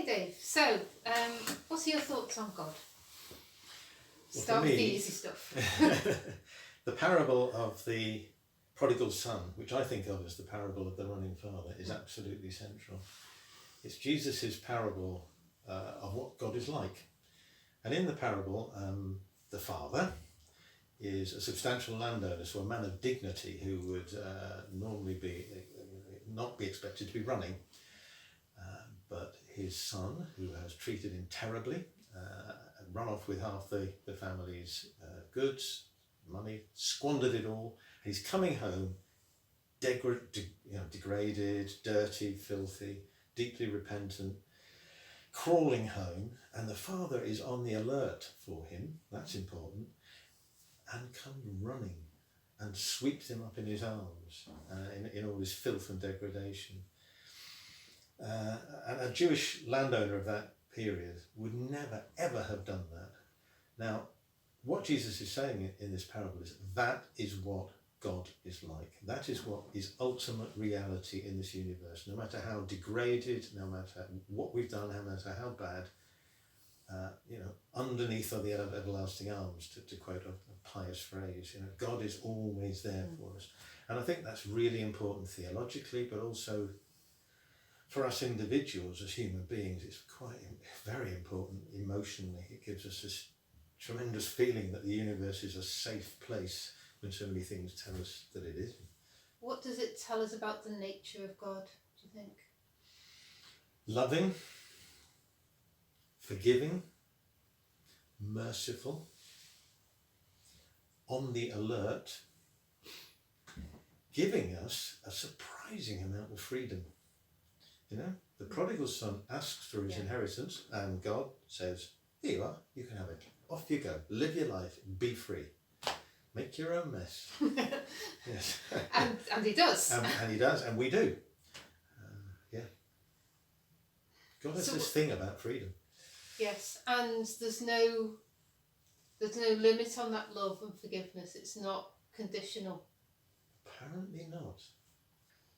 Okay, Dave. So, what are your thoughts on God? Well, Start for with the me, easy stuff. the parable of the prodigal son, which I think of as the parable of the running father, is absolutely central. It's Jesus' parable of what God is like. And in the parable, the father is a substantial landowner, so a man of dignity who would normally not be expected to be running. But his son, who has treated him terribly, run off with half the family's goods, money, squandered it all. And he's coming home degraded, dirty, filthy, deeply repentant, crawling home, and the father is on the alert for him, that's important, and comes running and sweeps him up in his arms in all his filth and degradation. And a Jewish landowner of that period would never ever have done that. Now, what Jesus is saying in this parable is that is what God is like. That is what is ultimate reality in this universe. No matter how degraded, no matter what we've done, no matter how bad, underneath are the everlasting arms, to quote a pious phrase. God is always there for us. And I think that's really important theologically, but also for us individuals as human beings, it's very important emotionally. It gives us this tremendous feeling that the universe is a safe place when so many things tell us that it isn't. What does it tell us about the nature of God, do you think? Loving, forgiving, merciful, on the alert, giving us a surprising amount of freedom. The prodigal son asks for his inheritance, and God says, here you are, you can have it. Off you go, live your life, be free. Make your own mess. Yes. And he does. And he does, and we do. God has this thing about freedom. Yes, and there's no limit on that love and forgiveness. It's not conditional. Apparently not.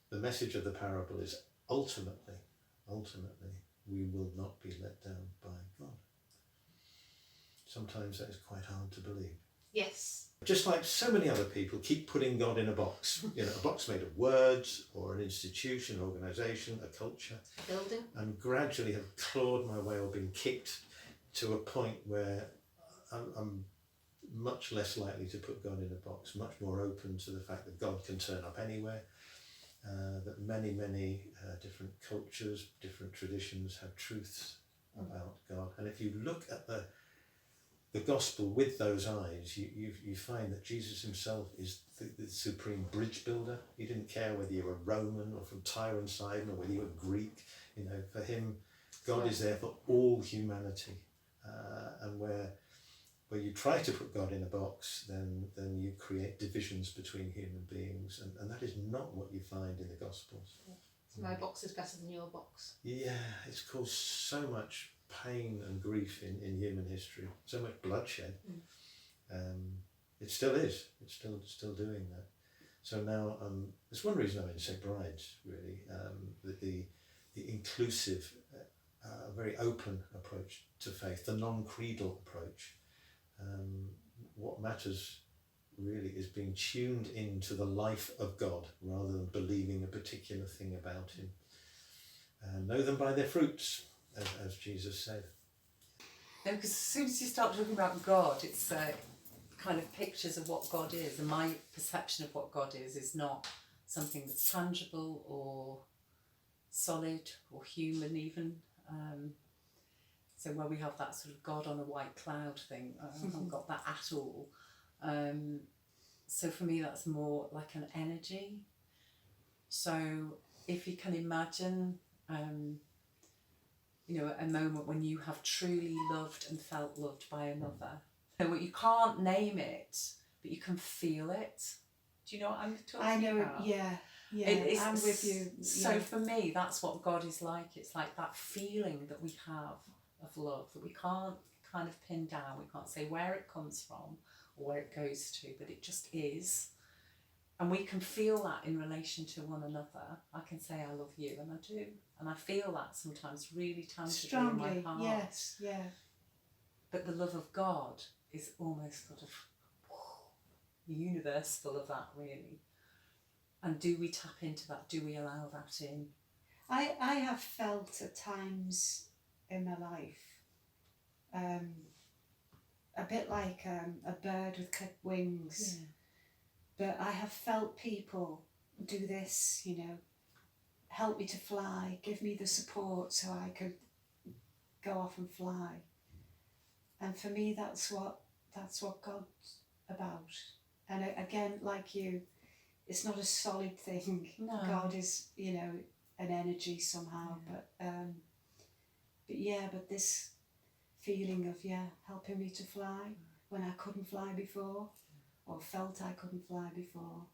The message of the parable is ultimately, we will not be let down by God. Sometimes that is quite hard to believe. Yes. Just like so many other people keep putting God in a box, a box made of words or an institution, an organisation, a culture. A building. And gradually have clawed my way or been kicked to a point where I'm much less likely to put God in a box, much more open to the fact that God can turn up anywhere, that many different cultures, different traditions have truths about God. And if you look at the gospel with those eyes, you find that Jesus himself is the supreme bridge builder. He didn't care whether you were Roman or from Tyre and Sidon or whether you were Greek. For him, God is there for all humanity. And where you try to put God in a box, then you create divisions between human beings, and that is not what you find in the Gospels. So my box is better than your box. Yeah, it's caused so much pain and grief in human history, so much bloodshed. It still is. It's still doing that. So now, there's one reason I'm in St. Bride's, really, the inclusive, very open approach to faith, the non-creedal approach. What matters really is being tuned into the life of God rather than believing a particular thing about him. Know them by their fruits, as Jesus said. No, because as soon as you start talking about God, it's kind of pictures of what God is, and my perception of what God is not something that's tangible or solid or human even. So where we have that sort of God on a white cloud thing, I haven't got that at all. So for me that's more like an energy. So if you can imagine a moment when you have truly loved and felt loved by another. So you can't name it, but you can feel it. Do you know what I'm talking about? Yeah, I'm with you. So for me, that's what God is like. It's like that feeling that we have of love that we can't kind of pin down. We can't say where it comes from or where it goes to, but it just is. And we can feel that in relation to one another. I can say I love you, and I do. and I feel that sometimes really tangibly Strongly, in my heart. yes, yeah. But the love of God is almost sort of the universe full of that, really. And do we tap into that? Do we allow that in? I have felt at times in my life a bit like a bird with clipped wings. Yeah. But I have felt people do this, you know, help me to fly, give me the support so I could go off and fly. And for me, that's what God's about. And again, like you, it's not a solid thing. No. God is, you know, an energy somehow. Yeah. But this feeling of helping me to fly when I couldn't fly before, or felt I couldn't fly before.